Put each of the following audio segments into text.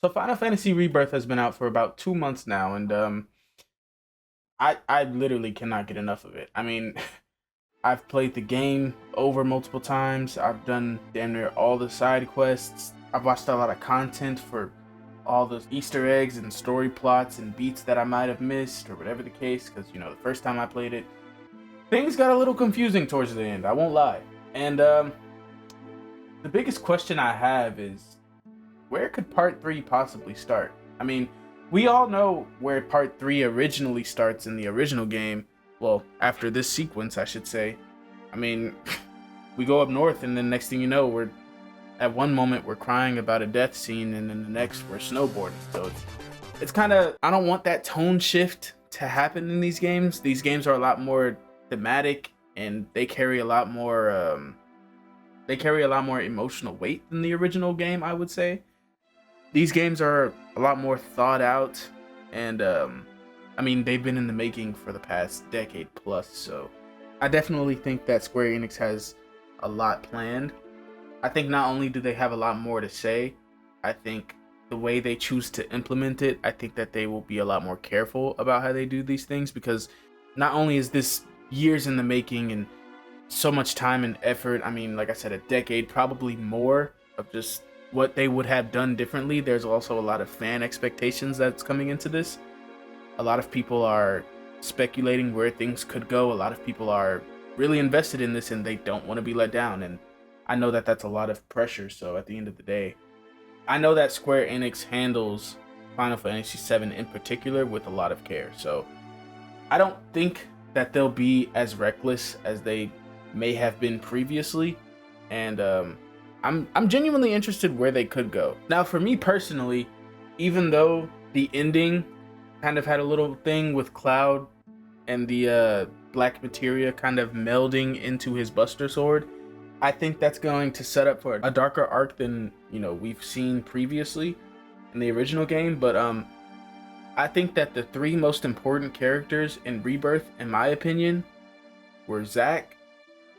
So Final Fantasy Rebirth has been out for about 2 months now, and I literally cannot get enough of it. I mean, I've played the game over multiple times. I've done damn near all the side quests. I've watched a lot of content for all those Easter eggs and story plots and beats that I might have missed or whatever the case. Because the first time I played it, things got a little confusing towards the end. I won't lie. And the biggest question I have is, where could Part 3 possibly start? I mean, we all know where Part 3 originally starts in the original game. Well, after this sequence, I should say. I mean, we go up north, and then next thing you know, we're at one moment we're crying about a death scene, and then the next we're snowboarding. So it's kind of, I don't want that tone shift to happen in these games. These games are a lot more thematic, and they carry a lot more emotional weight than the original game, I would say. These games are a lot more thought out, and I mean, they've been in the making for the past decade plus, so I definitely think that Square Enix has a lot planned. I think not only do they have a lot more to say, I think the way they choose to implement it, I think that they will be a lot more careful about how they do these things, because not only is this years in the making and so much time and effort, I mean, like I said, a decade, probably more, of just what they would have done differently. There's also a lot of fan expectations that's coming into this. A lot of people are speculating where things could go. A lot of people are really invested in this, and they don't want to be let down. And I know that that's a lot of pressure. So at the end of the day, I know that Square Enix handles Final Fantasy VII in particular with a lot of care. So I don't think that they'll be as reckless as they may have been previously. And I'm genuinely interested where they could go. Now, for me personally, even though the ending kind of had a little thing with Cloud and the black materia kind of melding into his Buster Sword, I think that's going to set up for a darker arc than we've seen previously in the original game. But I think that the three most important characters in Rebirth, in my opinion, were Zack,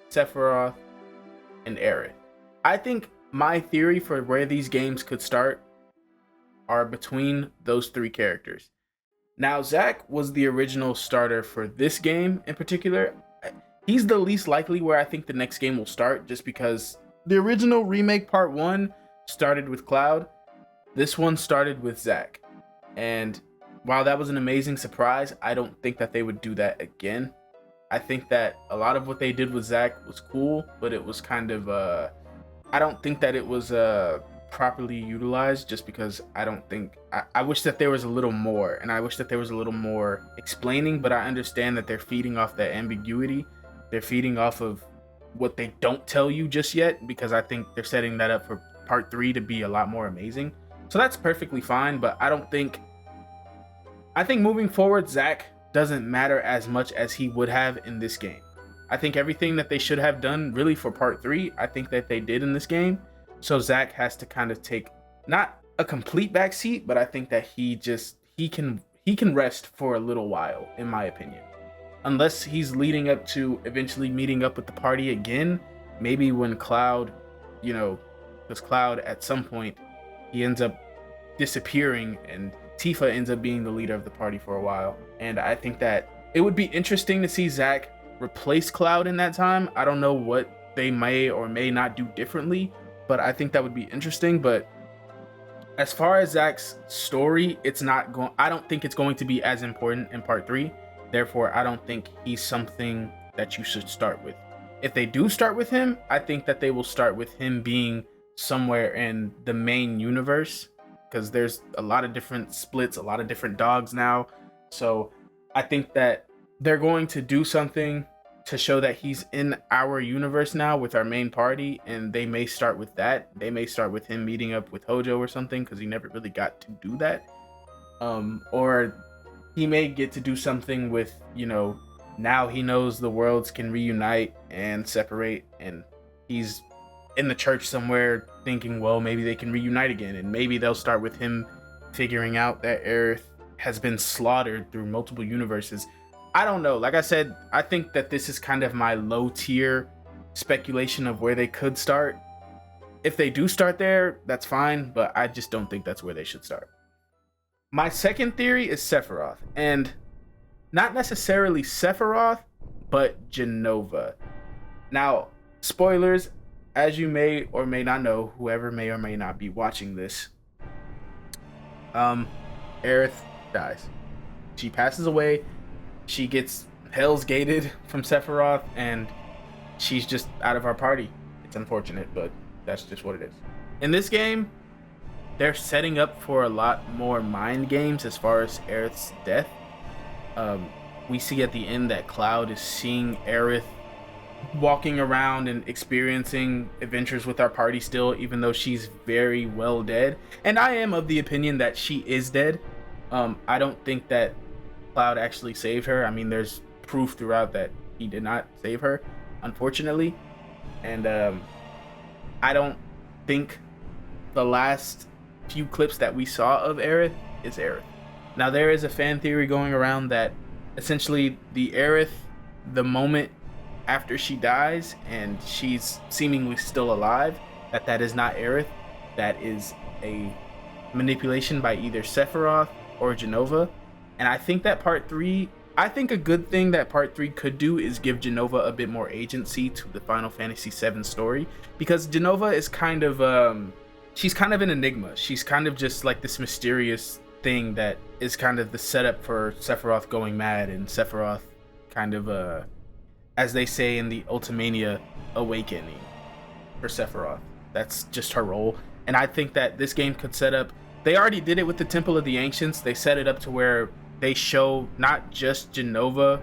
Sephiroth, and Aerith. I think my theory for where these games could start are between those three characters. Now, Zack was the original starter for this game in particular. He's the least likely where I think the next game will start, just because the original Remake Part 1 started with Cloud. This one started with Zack. And while that was an amazing surprise, I don't think that they would do that again. I think that a lot of what they did with Zack was cool, but it was kind of I don't think that it was properly utilized, just because I wish that there was a little more, and I wish that there was a little more explaining. But I understand that they're feeding off that ambiguity. They're feeding off of what they don't tell you just yet, because I think they're setting that up for Part 3 to be a lot more amazing. So that's perfectly fine, but I think moving forward, Zack doesn't matter as much as he would have in this game. I think everything that they should have done really for Part 3, I think that they did in this game. So Zack has to kind of take not a complete backseat, but I think that he can rest for a little while, in my opinion. Unless he's leading up to eventually meeting up with the party again, maybe when Cloud, because Cloud at some point, he ends up disappearing, and Tifa ends up being the leader of the party for a while. And I think that it would be interesting to see Zack replace Cloud in that time. I don't know what they may or may not do differently, but I think that would be interesting. But as far as Zack's story, I don't think it's going to be as important in Part 3. Therefore, I don't think he's something that you should start with. If they do start with him, I think that they will start with him being somewhere in the main universe, because there's a lot of different splits, a lot of different dogs now. So I think that they're going to do something to show that he's in our universe now with our main party, and they may start with that. They may start with him meeting up with Hojo or something, because he never really got to do that. Or he may get to do something with, now he knows the worlds can reunite and separate, and he's in the church somewhere thinking, well, maybe they can reunite again, and maybe they'll start with him figuring out that Aerith has been slaughtered through multiple universes. I don't know. Like I said, I think that this is kind of my low tier speculation of where they could start. if they do start there, that's fine, but I just don't think that's where they should start. My second theory is Sephiroth, and not necessarily Sephiroth, but Jenova. Now, spoilers, as you may or may not know, whoever may or may not be watching this, Aerith dies. She passes away. She gets Hell's Gated from Sephiroth, and she's just out of our party. It's unfortunate, but that's just what it is. In this game, they're setting up for a lot more mind games as far as Aerith's death. We see at the end that Cloud is seeing Aerith walking around and experiencing adventures with our party still, even though she's very well dead. And I am of the opinion that she is dead. I don't think that Cloud actually saved her. I mean, there's proof throughout that he did not save her, unfortunately. And I don't think the last few clips that we saw of Aerith is Aerith. Now, there is a fan theory going around that essentially the Aerith, the moment after she dies and she's seemingly still alive, that is not Aerith. That is a manipulation by either Sephiroth or Jenova. And I think that I think a good thing that part 3 could do is give Jenova a bit more agency to the Final Fantasy VII story, because Jenova is kind of she's kind of an enigma. She's kind of just like this mysterious thing that is kind of the setup for Sephiroth going mad, and Sephiroth kind of as they say in the Ultimania, awakening for Sephiroth. That's just her role. And I think that this game could set up, they already did it with the Temple of the Ancients. They set it up to where they show not just Jenova,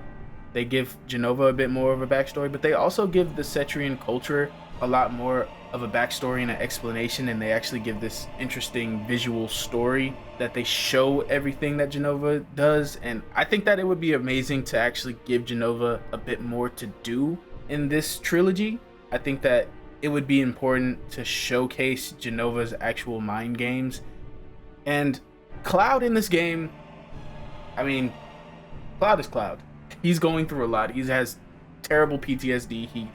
they give Jenova a bit more of a backstory, but they also give the Cetrian culture a lot more of a backstory and an explanation, and they actually give this interesting visual story that they show everything that Jenova does. And I think that it would be amazing to actually give Jenova a bit more to do in this trilogy. I think that it would be important to showcase Jenova's actual mind games. And Cloud in this game, I mean, Cloud is Cloud. He's going through a lot. He has terrible PTSD.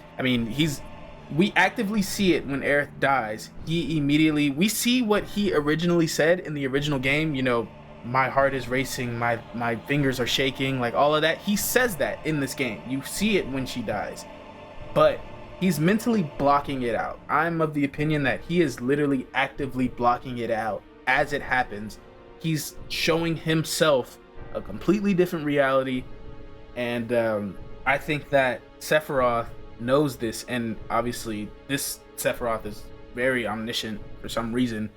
We actively see it when Aerith dies. We see what he originally said in the original game, you know, my heart is racing, my fingers are shaking, like all of that. He says that in this game. You see it when she dies. But he's mentally blocking it out. I'm of the opinion that he is literally actively blocking it out as it happens. He's showing himself a completely different reality. And I think that Sephiroth knows this, and obviously this Sephiroth is very omniscient for some reason.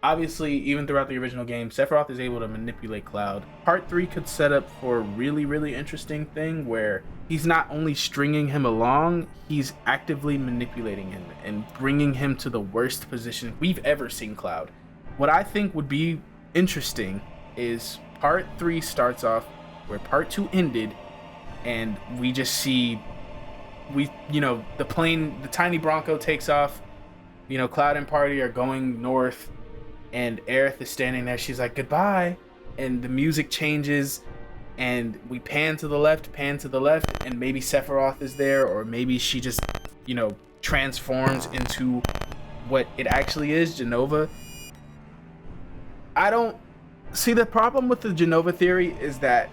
Obviously, even throughout the original game, Sephiroth is able to manipulate Cloud. Part 3 could set up for a really, really interesting thing where he's not only stringing him along, he's actively manipulating him and bringing him to the worst position we've ever seen Cloud. What I think would be interesting is Part 3 starts off where Part 2 ended, and we just see the plane, the tiny Bronco takes off. Cloud and party are going north, and Aerith is standing there. She's like, goodbye. And the music changes, and we pan to the left, and maybe Sephiroth is there, or maybe she just, transforms into what it actually is, Jenova. I don't see, the problem with the Jenova theory is that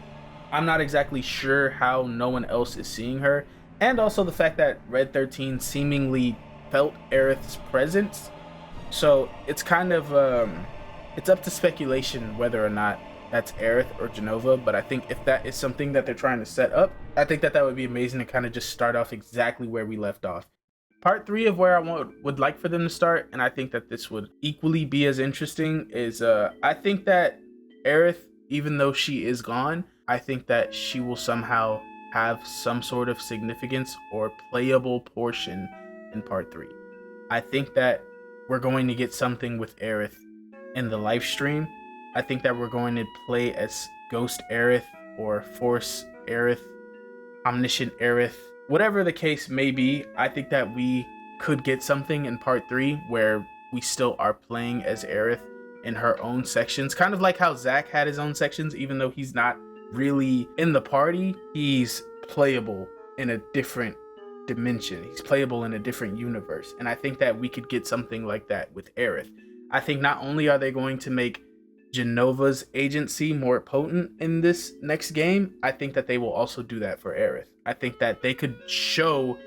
I'm not exactly sure how no one else is seeing her. And also the fact that Red 13 seemingly felt Aerith's presence. So it's kind of, it's up to speculation whether or not that's Aerith or Jenova. But I think if that is something that they're trying to set up, I think that would be amazing to kind of just start off exactly where we left off. Part 3 of where I would like for them to start, and I think that this would equally be as interesting, is I think that Aerith, even though she is gone, I think that she will somehow have some sort of significance or playable portion in Part 3. I think that we're going to get something with Aerith in the live stream. I think that we're going to play as Ghost Aerith or Force Aerith, Omniscient Aerith, whatever the case may be. I think that we could get something in Part 3 where we still are playing as Aerith in her own sections, kind of like how Zack had his own sections. Even though he's not really in the party, he's playable in a different dimension. He's playable in a different universe. And I think that we could get something like that with Aerith. I think not only are they going to make Jenova's agency more potent in this next game, I think that they will also do that for Aerith. I think that they could show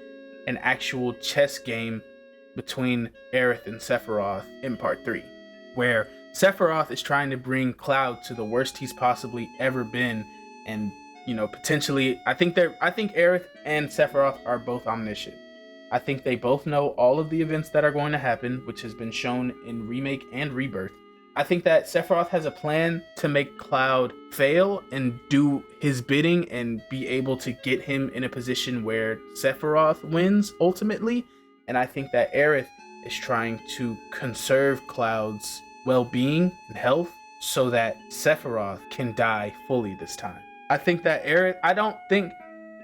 an actual chess game between Aerith and Sephiroth in part 3, where Sephiroth is trying to bring Cloud to the worst he's possibly ever been, and potentially I think Aerith and Sephiroth are both omniscient. I think they both know all of the events that are going to happen, which has been shown in Remake and Rebirth. I think that Sephiroth has a plan to make Cloud fail and do his bidding and be able to get him in a position where Sephiroth wins ultimately. And I think that Aerith is trying to conserve Cloud's well-being and health so that Sephiroth can die fully this time. I think that I don't think,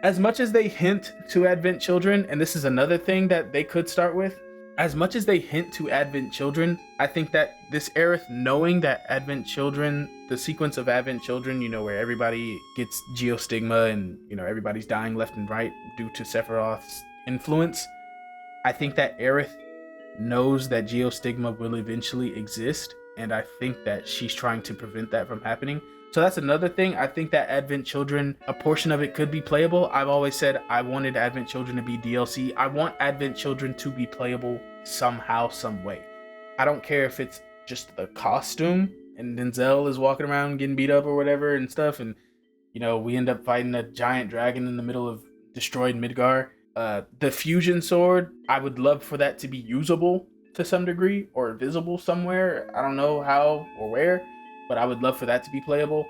as much as they hint to Advent Children, and this is another thing that they could start with, as much as they hint to Advent Children, I think that this Aerith, knowing that Advent Children, the sequence of Advent Children, where everybody gets geostigma and, everybody's dying left and right due to Sephiroth's influence, I think that Aerith knows that geostigma will eventually exist, and I think that she's trying to prevent that from happening. So that's another thing. I think that Advent Children, a portion of it could be playable. I've always said I wanted Advent Children to be DLC. I want Advent Children to be playable somehow, some way. I don't care if it's just the costume and Denzel is walking around getting beat up or whatever and stuff, and we end up fighting a giant dragon in the middle of destroyed Midgar. The fusion sword, I would love for that to be usable to some degree or visible somewhere. I don't know how or where, but I would love for that to be playable.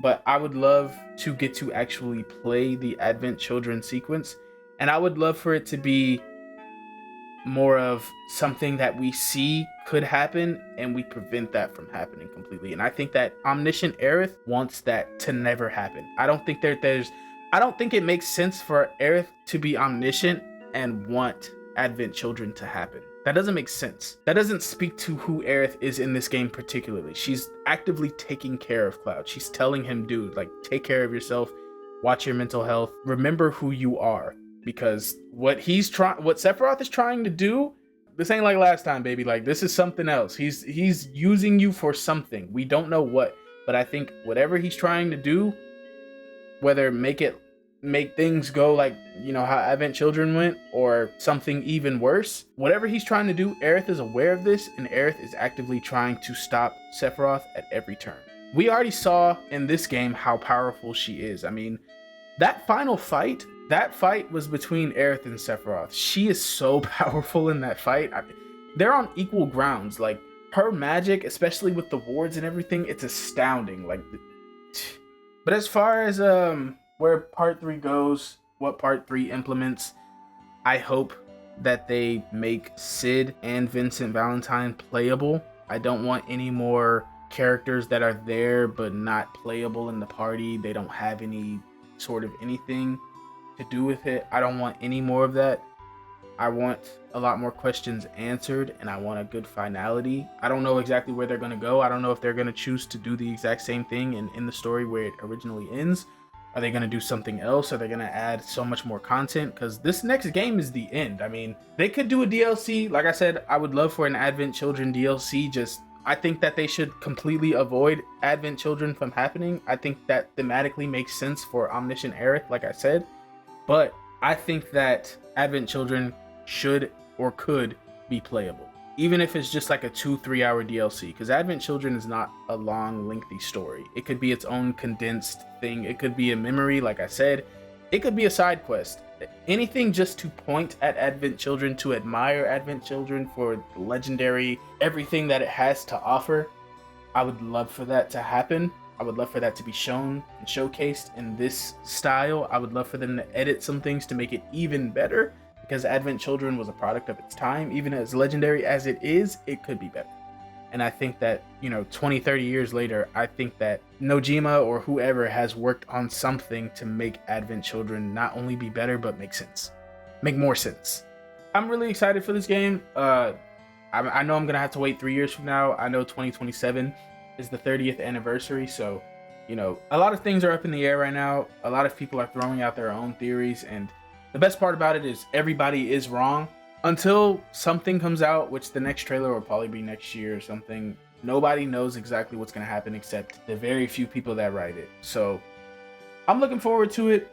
But I would love to get to actually play the Advent Children sequence, and I would love for it to be more of something that we see could happen and we prevent that from happening completely. And I think that Omniscient Aerith wants that to never happen. I don't think it makes sense for Aerith to be omniscient and want Advent Children to happen. That doesn't make sense. That doesn't speak to who Aerith is in this game particularly. She's actively taking care of Cloud. She's telling him, dude, take care of yourself, watch your mental health, remember who you are. Because what Sephiroth is trying to do, this ain't like last time, baby. This is something else. He's using you for something. We don't know what, but I think whatever he's trying to do, whether make things go how Advent Children went or something even worse, whatever he's trying to do, Aerith is aware of this, and Aerith is actively trying to stop Sephiroth at every turn. We already saw in this game how powerful she is. I mean, that final fight, was between Aerith and Sephiroth. She is so powerful in that fight. They're on equal grounds. Her magic, especially with the wards and everything, it's astounding. But as far as where part 3 goes, what part 3 implements, I hope that they make Sid and Vincent Valentine playable. I don't want any more characters that are there but not playable in the party. They don't have any sort of anything to do with it. I don't want any more of that. I want a lot more questions answered, and I want a good finality. I don't know exactly where they're going to go. I don't know if they're going to choose to do the exact same thing and end the story where it originally ends. Are they going to do something else? Are they going to add so much more content? Because this next game is the end. I mean, they could do a DLC. Like I said, I would love for an Advent Children DLC. I think that they should completely avoid Advent Children from happening. I think that thematically makes sense for Omniscient Aerith, like I said. But I think that Advent Children should or could be playable, even if it's just a 2-3 hour DLC, because Advent Children is not a long, lengthy story. It could be its own condensed thing. It could be a memory, like I said. It could be a side quest. Anything just to point at Advent Children, to admire Advent Children for the legendary everything that it has to offer. I would love for that to happen. I would love for that to be shown and showcased in this style. I would love for them to edit some things to make it even better, because Advent Children was a product of its time. Even as legendary as it is, it could be better. And I think that, 20, 30 years later, I think that Nojima or whoever has worked on something to make Advent Children not only be better, but make more sense. I'm really excited for this game. I know I'm going to have to wait 3 years from now. I know 2027 is the 30th anniversary. So, a lot of things are up in the air right now. A lot of people are throwing out their own theories, and The best part about it is everybody is wrong. Until something comes out, which the next trailer will probably be next year or something, nobody knows exactly what's going to happen except the very few people that write it. So I'm looking forward to it.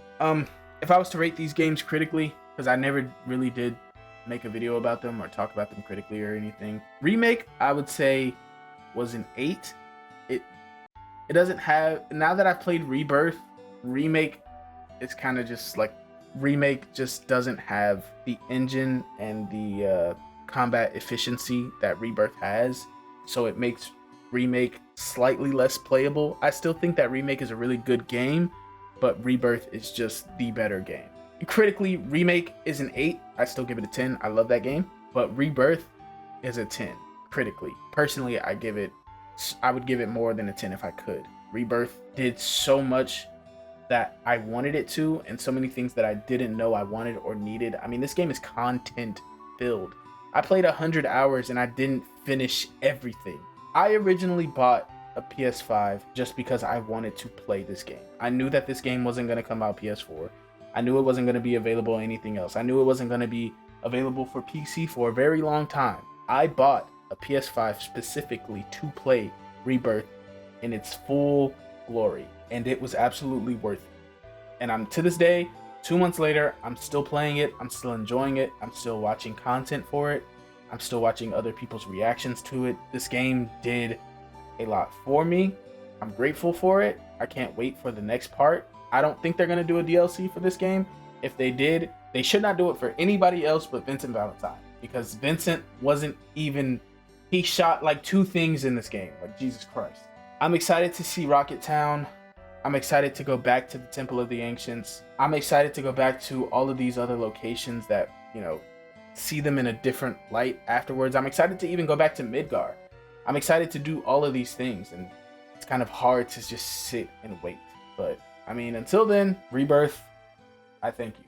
If I was to rate these games critically, because I never really did make a video about them or talk about them critically or anything, Remake, I would say, was an 8. It doesn't have, now that I've played Rebirth, Remake, it's kind of just like, Remake just doesn't have the engine and the combat efficiency that Rebirth has, so it makes Remake slightly less playable. I still think that Remake is a really good game, but Rebirth is just the better game. Critically, Remake is an 8. I still give it a 10. I love that game, but Rebirth is a 10 critically. Personally, I would give it more than a 10 if I could. Rebirth did so much that I wanted it to, and so many things that I didn't know I wanted or needed. I mean, this game is content filled. I played 100 hours and I didn't finish everything. I originally bought a PS5 just because I wanted to play this game. I knew that this game wasn't going to come out PS4. I knew it wasn't going to be available on anything else. I knew it wasn't going to be available for PC for a very long time. I bought a PS5 specifically to play Rebirth in its full glory, and it was absolutely worth it. And I'm, to this day, 2 months later, I'm still playing it. I'm still enjoying it. I'm still watching content for it. I'm still watching other people's reactions to it. This game did a lot for me. I'm grateful for it. I can't wait for the next part. I don't think they're going to do a DLC for this game. If they did, they should not do it for anybody else but Vincent Valentine, because Vincent wasn't even, he shot like 2 things in this game. Like, Jesus Christ. I'm excited to see Rocket Town. I'm excited to go back to the Temple of the Ancients. I'm excited to go back to all of these other locations that, you know, see them in a different light afterwards. I'm excited to even go back to Midgar. I'm excited to do all of these things, and it's kind of hard to just sit and wait. But I mean, until then, Rebirth, I thank you.